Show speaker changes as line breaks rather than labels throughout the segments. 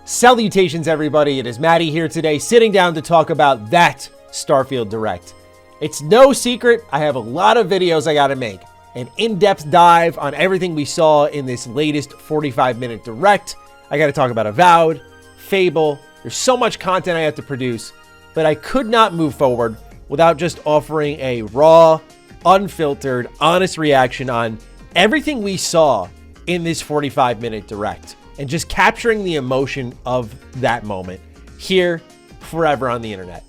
Salutations, everybody. It is Matty here today, sitting down to talk about that Starfield Direct. It's no secret, I have a lot of videos I gotta make. An in-depth dive on everything we saw in this latest 45-minute Direct. I gotta talk about Avowed, Fable. There's so much content I have to produce, but I could not move forward without just offering a raw, unfiltered, honest reaction on everything we saw in this 45-minute Direct. And just capturing the emotion of that moment here forever on the internet.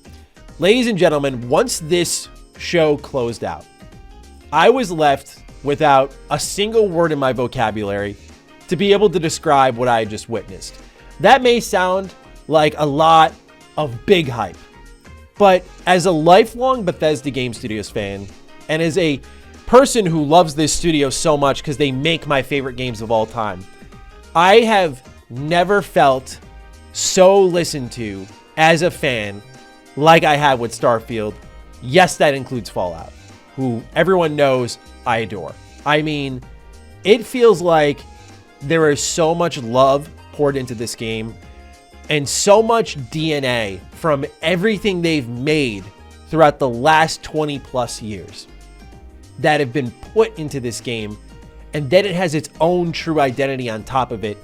Ladies and gentlemen, once this show closed out, I was left without a single word in my vocabulary to be able to describe what I had just witnessed. That may sound like a lot of big hype, but as a lifelong Bethesda Game Studios fan, and as a person who loves this studio so much because they make my favorite games of all time, I have never felt so listened to as a fan like I have with Starfield. Yes, that includes Fallout, who everyone knows I adore. I mean, it feels like there is so much love poured into this game and so much DNA from everything they've made throughout the last 20 plus years that have been put into this game. And then it has its own true identity on top of it.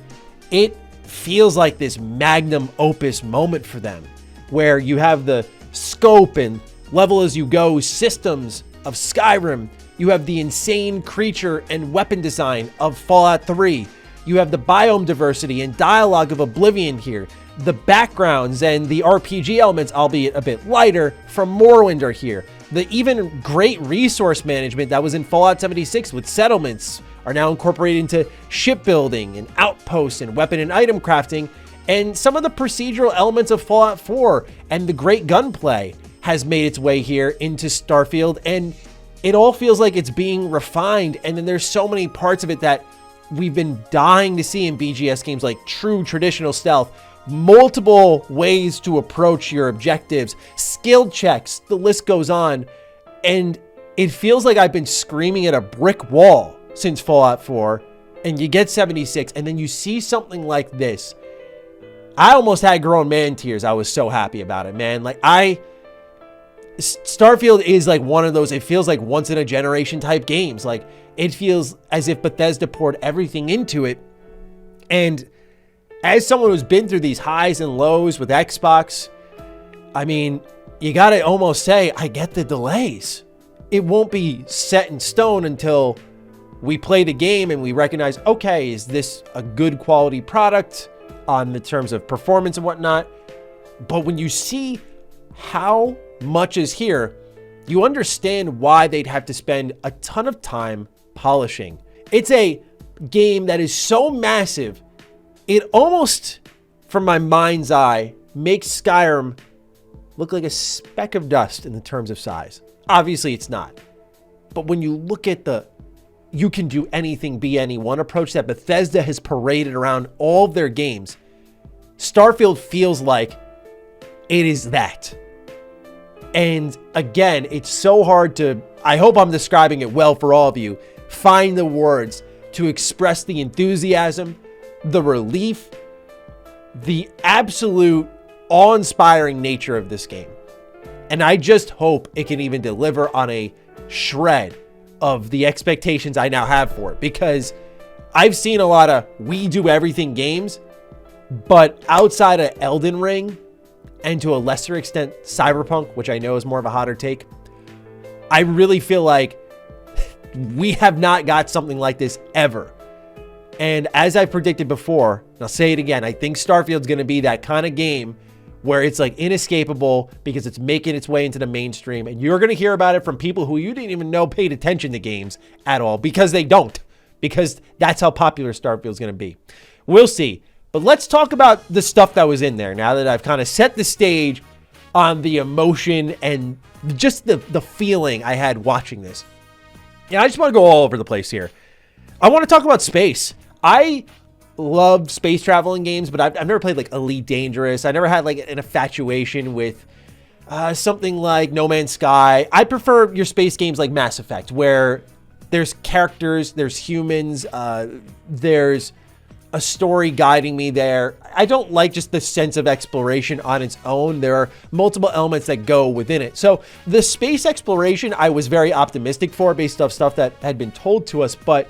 It feels like this magnum opus moment for them, where you have the scope and level as you go systems of Skyrim. You have the insane creature and weapon design of Fallout 3. You have the biome diversity and dialogue of Oblivion here. The backgrounds and the RPG elements, albeit a bit lighter, from Morrowind are here. The even great resource management that was in Fallout 76 with settlements are now incorporated into shipbuilding and outposts and weapon and item crafting. And some of the procedural elements of Fallout 4 and the great Gunplay has made its way here into Starfield. And it all feels like it's being refined. And then there's so many parts of it that we've been dying to see in BGS games, like true traditional stealth, multiple ways to approach your objectives, skill checks, the list goes on. And it feels like I've been screaming at a brick wall since Fallout 4, and you get 76, and then you see something like this. I almost had grown man tears. I was so happy about it, man. Starfield is like one of those, it feels like once in a generation type games. Like, it feels as if Bethesda poured everything into it. And as someone who's been through these highs and lows with Xbox, I mean, you gotta almost say, I get the delays. It won't be set in stone until we play the game and we recognize, okay, is this a good quality product on the terms of performance and whatnot? But when you see how much is here, you understand why they'd have to spend a ton of time polishing. It's a game that is so massive, it almost, from my mind's eye, makes Skyrim look like a speck of dust in the terms of size. Obviously, it's not. But when you look at the you can do anything, be anyone approach that Bethesda has paraded around all of their games, Starfield feels like it is that. And again, it's so hard to, I hope I'm describing it well for all of you, find the words to express the enthusiasm, the relief, the absolute awe-inspiring nature of this game. And I just hope it can even deliver on a shred of the expectations I now have for it, because I've seen a lot of we do everything games, but outside of Elden Ring and to a lesser extent Cyberpunk, which I know is more of a hotter take, I really feel like we have not got something like this ever. And as I predicted before, and I'll say it again, I think Starfield's going to be that kind of game where it's like inescapable because it's making its way into the mainstream. And you're going to hear about it from people who you didn't even know paid attention to games at all, because they don't, because that's how popular Starfield's going to be. We'll see. But let's talk about the stuff that was in there now that I've kind of set the stage on the emotion and just the feeling I had watching this. Yeah, I just want to go all over the place here. I want to talk about space. I love space travel in games, but I've never played like Elite Dangerous. I never had like an infatuation with something like No Man's Sky. I prefer your space games like Mass Effect, where there's characters, there's humans, there's a story guiding me there. I don't like just the sense of exploration on its own. There are multiple elements that go within it. So the space exploration, I was very optimistic for based off stuff that had been told to us, but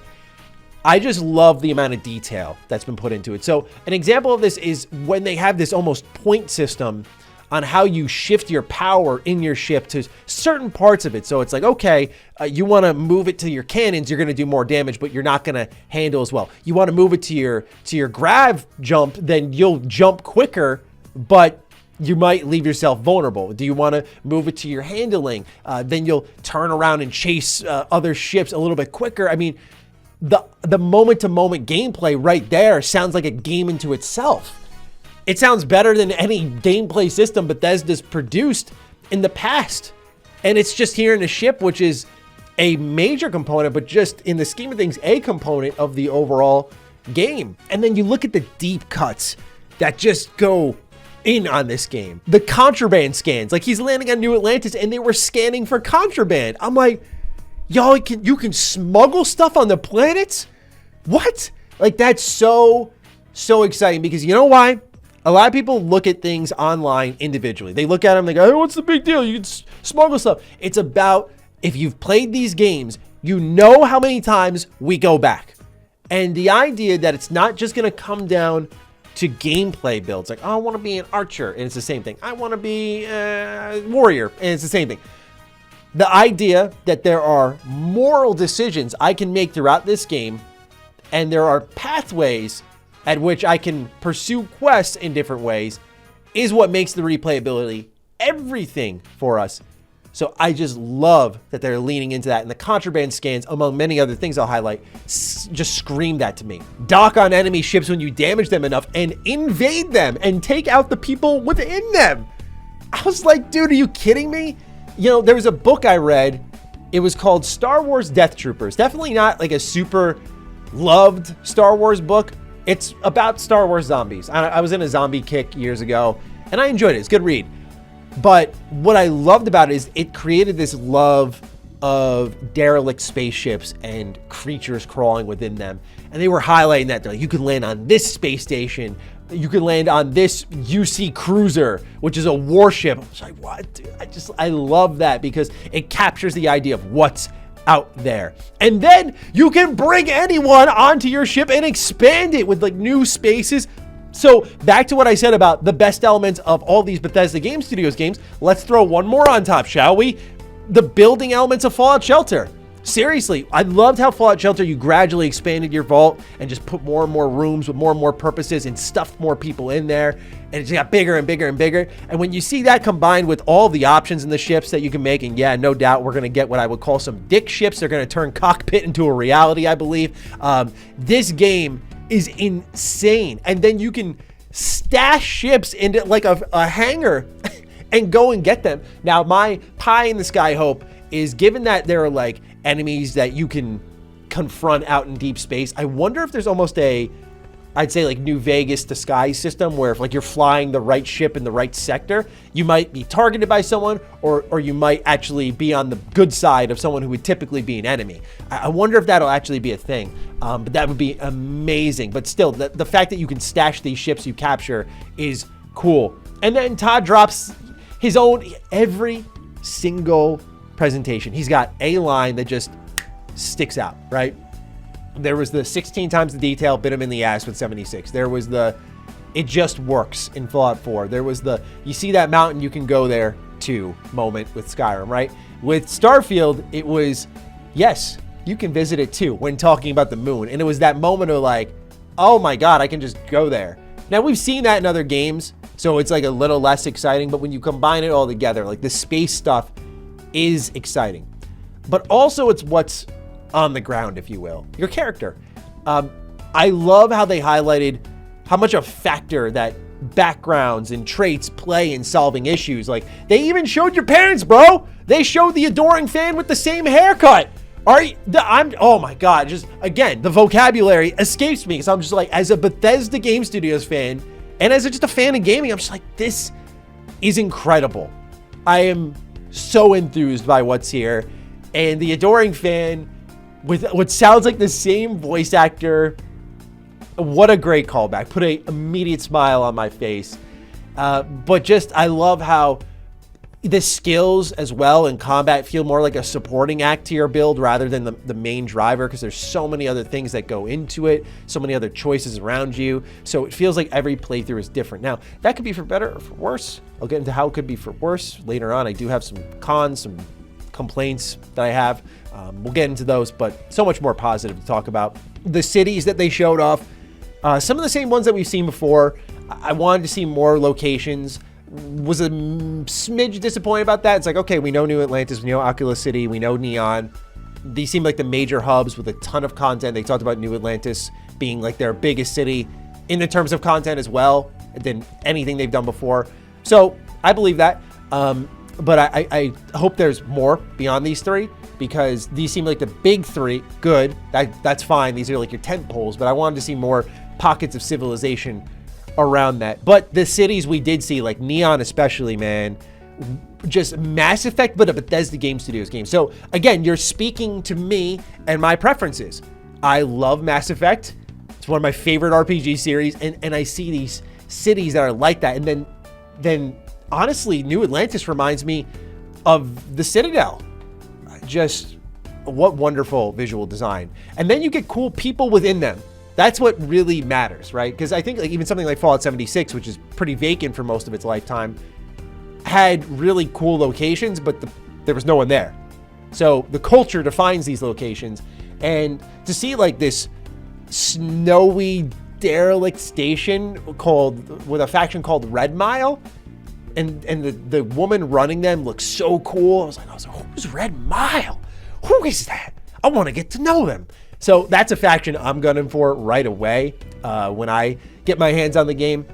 I just love the amount of detail that's been put into it. So an example of this is when they have this almost point system on how you shift your power in your ship to certain parts of it. So it's like, okay, you want to move it to your cannons, you're going to do more damage, but you're not going to handle as well. You want to move it to your grav jump, then you'll jump quicker, but you might leave yourself vulnerable. Do you want to move it to your handling? Then you'll turn around and chase other ships a little bit quicker. I mean, the moment-to-moment gameplay right there sounds like a game into itself. It sounds better than any gameplay system Bethesda's produced in the past. And it's just here in the ship, which is a major component, but just in the scheme of things, a component of the overall game. And then you look at the deep cuts that just go in on this game. The contraband scans, like he's landing on New Atlantis and they were scanning for contraband. I'm like, y'all, you can smuggle stuff on the planets? What? Like, that's so exciting, because you know why? A lot of people look at things online individually. They look at them, they go, hey, what's the big deal? You can smuggle stuff. It's about, if you've played these games, you know how many times we go back. And the idea that it's not just going to come down to gameplay builds. Like, oh, I want to be an archer, and it's the same thing. I want to be a warrior, and it's the same thing. The idea that there are moral decisions I can make throughout this game, and there are pathways at which I can pursue quests in different ways, is what makes the replayability everything for us. So I just love that they're leaning into that. And the contraband scans, among many other things I'll highlight, just scream that to me. Dock on enemy ships when you damage them enough and invade them and take out the people within them. I was like, dude, are you kidding me? You know, there was a book I read. It was called Star Wars Death Troopers. Definitely not like a super loved Star Wars book. It's about Star Wars zombies. I was in a zombie kick years ago, and I enjoyed it. It's a good read. But what I loved about it is it created this love of derelict spaceships and creatures crawling within them. And they were highlighting that. They're like, you can land on this space station. You can land on this UC cruiser, which is a warship. I was like, what? Dude, I love that, because it captures the idea of what's out there. And then you can bring anyone onto your ship and expand it with like new spaces. So back to what I said about the best elements of all these Bethesda Game Studios games, let's throw one more on top, shall we? The building elements of Fallout Shelter. Seriously, I loved how Fallout Shelter, you gradually expanded your vault and just put more and more rooms with more and more purposes and stuffed more people in there. And it just got bigger and bigger and bigger. And when you see that combined with all the options in the ships that you can make, and yeah, no doubt we're going to get what I would call some dick ships. They're going to turn cockpit into a reality, I believe. This game is insane. And then you can stash ships into like a hangar and go and get them. Now, my pie in the sky hope is, given that there are like enemies that you can confront out in deep space, I wonder if there's almost I'd say like New Vegas disguise system, where if like you're flying the right ship in the right sector, you might be targeted by someone, or you might actually be on the good side of someone who would typically be an enemy. I wonder if that'll actually be a thing. But that would be amazing. But still, the fact that you can stash these ships you capture is cool. And then Todd drops his own every single presentation. He's got a line that just sticks out, right? There was the 16 times the detail, bit him in the ass with 76. There was the it just works in Fallout 4. There was the you see that mountain, you can go there too moment with Skyrim, right? With Starfield, it was yes, you can visit it too when talking about the moon. And it was that moment of like, oh my God, I can just go there. Now we've seen that in other games, so it's like a little less exciting, but when you combine it all together, like the space stuff is exciting. But also it's what's on the ground, if you will, your character. I love how they highlighted how much a factor that backgrounds and traits play in solving issues. Like they even showed your parents, bro. They showed the adoring fan with the same haircut. Oh my God, just again, the vocabulary escapes me because I'm just like, as a Bethesda Game Studios fan and as just a fan of gaming, I'm just like, this is incredible. I am so enthused by what's here. And the adoring fan with what sounds like the same voice actor what a great callback. Put a immediate smile on my face. But just, I love how the skills as well in combat feel more like a supporting act to your build rather than the main driver, because there's so many other things that go into it, so many other choices around you. So it feels like every playthrough is different. Now, that could be for better or for worse. I'll get into how it could be for worse later on. I do have some cons, some complaints that I have. We'll get into those, but so much more positive to talk about. The cities that they showed off, some of the same ones that we've seen before. I wanted to see more locations. Was a smidge disappointed about that. It's like, okay, we know New Atlantis, we know Oculus City, we know Neon. These seem like the major hubs with a ton of content. They talked about New Atlantis being like their biggest city in the terms of content as well than anything they've done before. So I believe that. But I hope there's more beyond these three, because these seem like the big three. Good, that's fine. These are like your tent poles, but I wanted to see more pockets of civilization around that. But the cities we did see, like Neon especially, man, just Mass Effect, but a Bethesda Game Studios game. So again, you're speaking to me and my preferences. I love Mass Effect. It's one of my favorite RPG series, and I see these cities that are like that. And then honestly, New Atlantis reminds me of the Citadel. Just what wonderful visual design. And then you get cool people within them. That's what really matters, right? Because I think like even something like Fallout 76, which is pretty vacant for most of its lifetime, had really cool locations, but there was no one there. So the culture defines these locations. And to see like this snowy derelict station with a faction called Red Mile, and the woman running them looks so cool. I was like, who's Red Mile? Who is that? I want to get to know them. So that's a faction I'm gunning for right away when I get my hands on the game.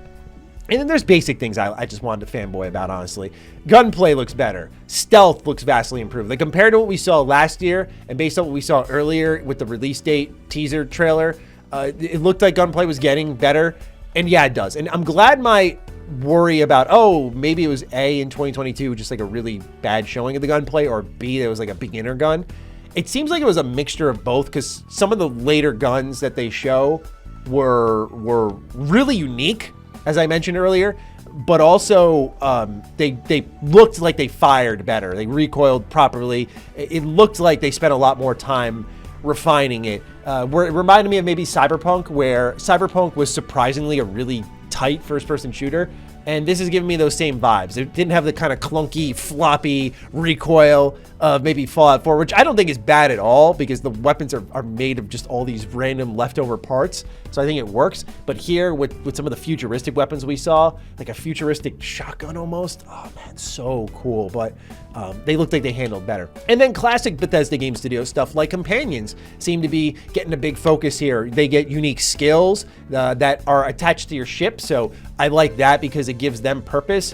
And then there's basic things I just wanted to fanboy about, honestly. Gunplay looks better. Stealth looks vastly improved. Like compared to what we saw last year and based on what we saw earlier with the release date teaser trailer, it looked like Gunplay was getting better. And yeah, it does. And I'm glad my worry about, oh, maybe it was A in 2022, just like a really bad showing of the Gunplay, or B, there was like a beginner gun. It seems like it was a mixture of both, because some of the later guns that they show were really unique, as I mentioned earlier, but also they looked like they fired better. They recoiled properly. It looked like they spent a lot more time refining it. It reminded me of maybe Cyberpunk, where Cyberpunk was surprisingly a really tight first-person shooter, and this is giving me those same vibes. It didn't have the kind of clunky, floppy recoil of maybe Fallout 4, which I don't think is bad at all, because the weapons are made of just all these random leftover parts, so I think it works. But here, with some of the futuristic weapons we saw, like a futuristic shotgun almost, oh man, so cool. But they looked like they handled better. And then classic Bethesda Game Studios stuff like companions seem to be getting a big focus here. They get unique skills that are attached to your ship, so I like that because it gives them purpose.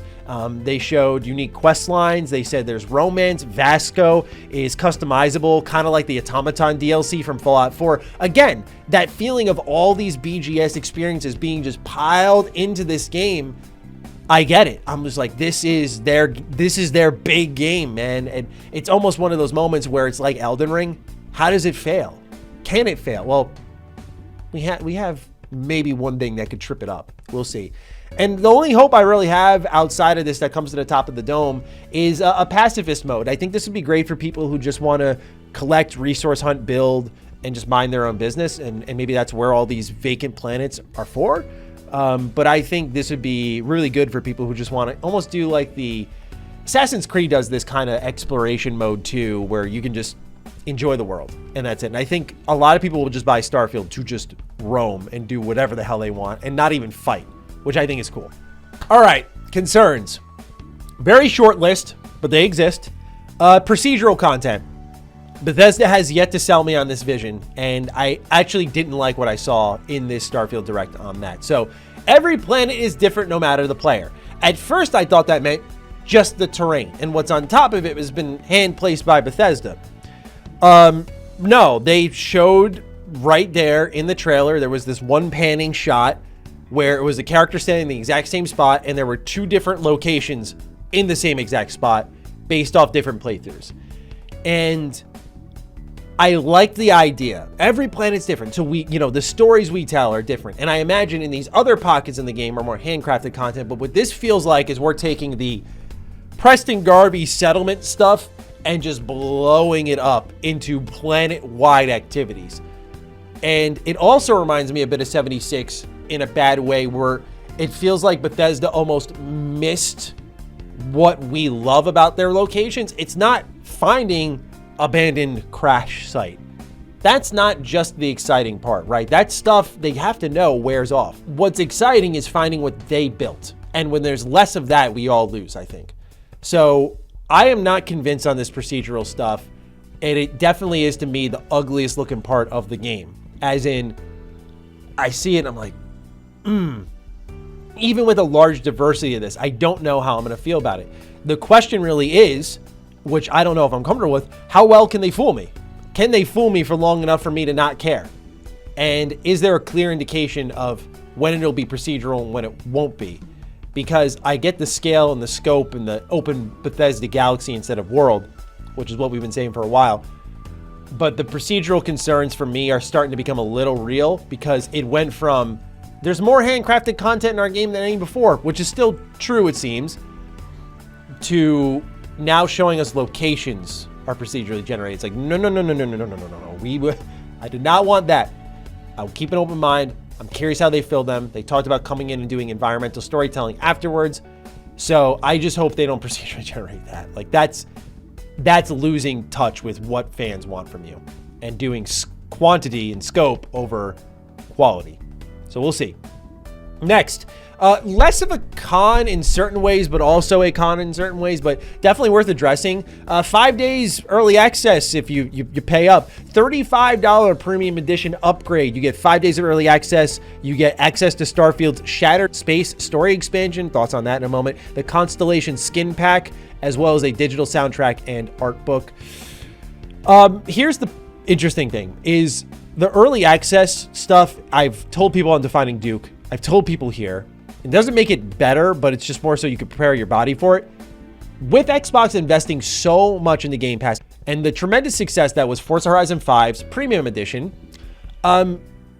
They showed unique quest lines. They said there's romance. Vasco is customizable, kind of like the Automaton DLC from Fallout 4. Again, that feeling of all these BGS experiences being just piled into this game, I get it. I'm just like, this is their big game, man. And it's almost one of those moments where it's like Elden Ring. How does it fail? Can it fail? Well, we have maybe one thing that could trip it up. We'll see. And the only hope I really have outside of this that comes to the top of the dome is a pacifist mode. I think this would be great for people who just want to collect, resource hunt, build, and just mind their own business. And maybe that's where all these vacant planets are for. But I think this would be really good for people who just want to almost do like the Assassin's Creed does, this kind of exploration mode too, where you can just enjoy the world, and that's it. And I think a lot of people will just buy Starfield to just roam and do whatever the hell they want and not even fight, which I think is cool. All right, concerns. Very short list, but they exist. Procedural content. Bethesda has yet to sell me on this vision, and I actually didn't like what I saw in this Starfield Direct on that. So every planet is different no matter the player. At first, I thought that meant just the terrain, and what's on top of it has been hand-placed by Bethesda. No, they showed right there in the trailer, there was this one panning shot where it was a character standing in the exact same spot, and there were two different locations in the same exact spot based off different playthroughs. And I like the idea. Every planet's different. So the stories we tell are different. And I imagine in these other pockets in the game are more handcrafted content. But what this feels like is we're taking the Preston Garvey settlement stuff and just blowing it up into planet-wide activities. And it also reminds me a bit of 76 in a bad way, where it feels like Bethesda almost missed what we love about their locations. It's not finding abandoned crash site. That's not just the exciting part, right? That stuff they have to know wears off. What's exciting is finding what they built. And when there's less of that, we all lose, I think. So I am not convinced on this procedural stuff. And it definitely is, to me, the ugliest looking part of the game. As in, I see it and I'm like, Even with a large diversity of this, I don't know how I'm going to feel about it. The question really is, which I don't know if I'm comfortable with, how well can they fool me? Can they fool me for long enough for me to not care? And is there a clear indication of when it'll be procedural and when it won't be? Because I get the scale and the scope and the open Bethesda galaxy instead of world, which is what we've been saying for a while. But the procedural concerns for me are starting to become a little real, because it went from there's more handcrafted content in our game than any before, which is still true, it seems, to now showing us locations are procedurally generated. It's like, no. I did not want that. I'll keep an open mind. I'm curious how they fill them. They talked about coming in and doing environmental storytelling afterwards. So I just hope they don't procedurally generate that. Like that's losing touch with what fans want from you and doing quantity and scope over quality. So we'll see. Next, less of a con in certain ways, but also a con in certain ways, but definitely worth addressing. 5 days early access if you pay up. $35 premium edition upgrade. You get 5 days of early access. You get access to Starfield's Shattered Space story expansion. Thoughts on that in a moment. The Constellation skin pack, as well as a digital soundtrack and art book. Here's the interesting thing is the early access stuff. I've told people on Defining Duke. I've told people here. It doesn't make it better, but it's just more so you can prepare your body for it. With Xbox investing so much in the Game Pass and the tremendous success that was Forza Horizon 5's Premium Edition,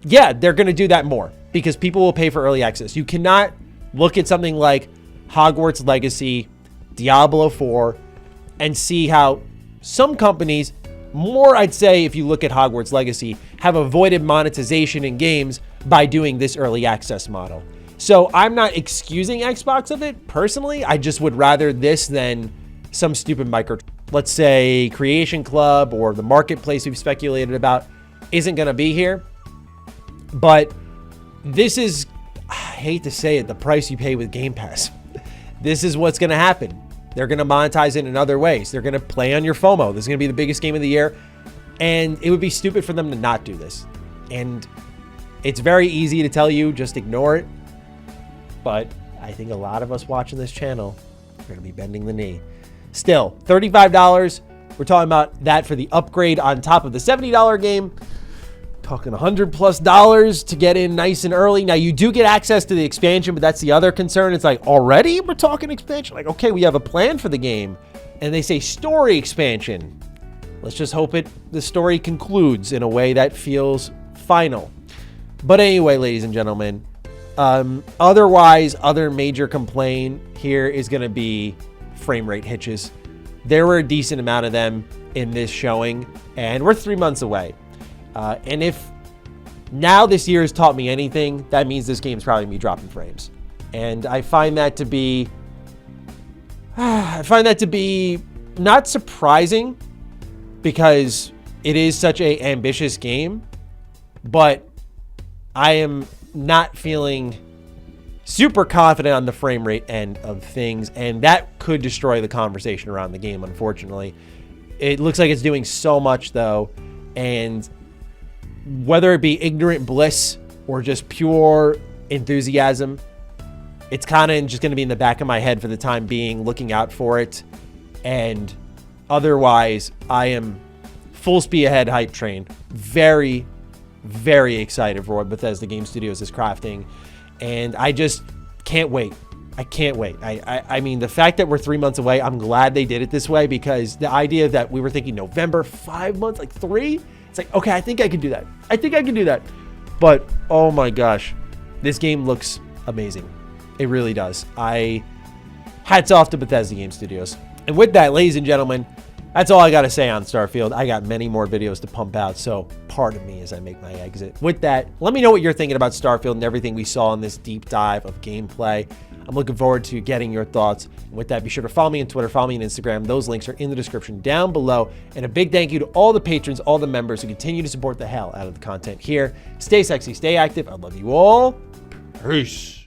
yeah, they're going to do that more because people will pay for early access. You cannot look at something like Hogwarts Legacy, Diablo 4, and see how some companies, more I'd say if you look at Hogwarts Legacy, have avoided monetization in games by doing this early access model. So I'm not excusing Xbox of it personally. I just would rather this than some stupid let's say Creation Club or the marketplace we've speculated about isn't going to be here. But this is, I hate to say it, the price you pay with Game Pass. This is what's going to happen. They're going to monetize it in other ways. They're going to play on your FOMO. This is going to be the biggest game of the year. And it would be stupid for them to not do this. And it's very easy to tell you, just ignore it. But I think a lot of us watching this channel are going to be bending the knee. Still, $35. We're talking about that for the upgrade on top of the $70 game. Talking $100+ to get in nice and early. Now, you do get access to the expansion, but that's the other concern. It's like, already we're talking expansion? Like, okay, we have a plan for the game. And they say story expansion. Let's just hope the story concludes in a way that feels final. But anyway, ladies and gentlemen, otherwise, other major complaint here is going to be frame rate hitches. There were a decent amount of them in this showing, and we're 3 months away. And if now this year has taught me anything, that means this game's probably going to be dropping frames. And I find that to be not surprising because it is such an ambitious game, but I am not feeling super confident on the frame rate end of things, and that could destroy the conversation around the game, unfortunately. It looks like it's doing so much, though, and whether it be ignorant bliss or just pure enthusiasm, it's kind of just going to be in the back of my head for the time being, looking out for it. And otherwise, I am full speed ahead hype train. Very, very excited for what Bethesda Game Studios is crafting. And I just can't wait. I can't wait. I mean, the fact that we're 3 months away, I'm glad they did it this way, because the idea that we were thinking November, 5 months, like 3, it's like, okay, I think I can do that. I think I can do that. But, oh my gosh, this game looks amazing. It really does. Hats off to Bethesda Game Studios. And with that, ladies and gentlemen, that's all I got to say on Starfield. I got many more videos to pump out, so pardon me as I make my exit. With that, let me know what you're thinking about Starfield and everything we saw in this deep dive of gameplay. I'm looking forward to getting your thoughts. And with that, be sure to follow me on Twitter, follow me on Instagram. Those links are in the description down below. And a big thank you to all the patrons, all the members who continue to support the hell out of the content here. Stay sexy, stay active. I love you all. Peace.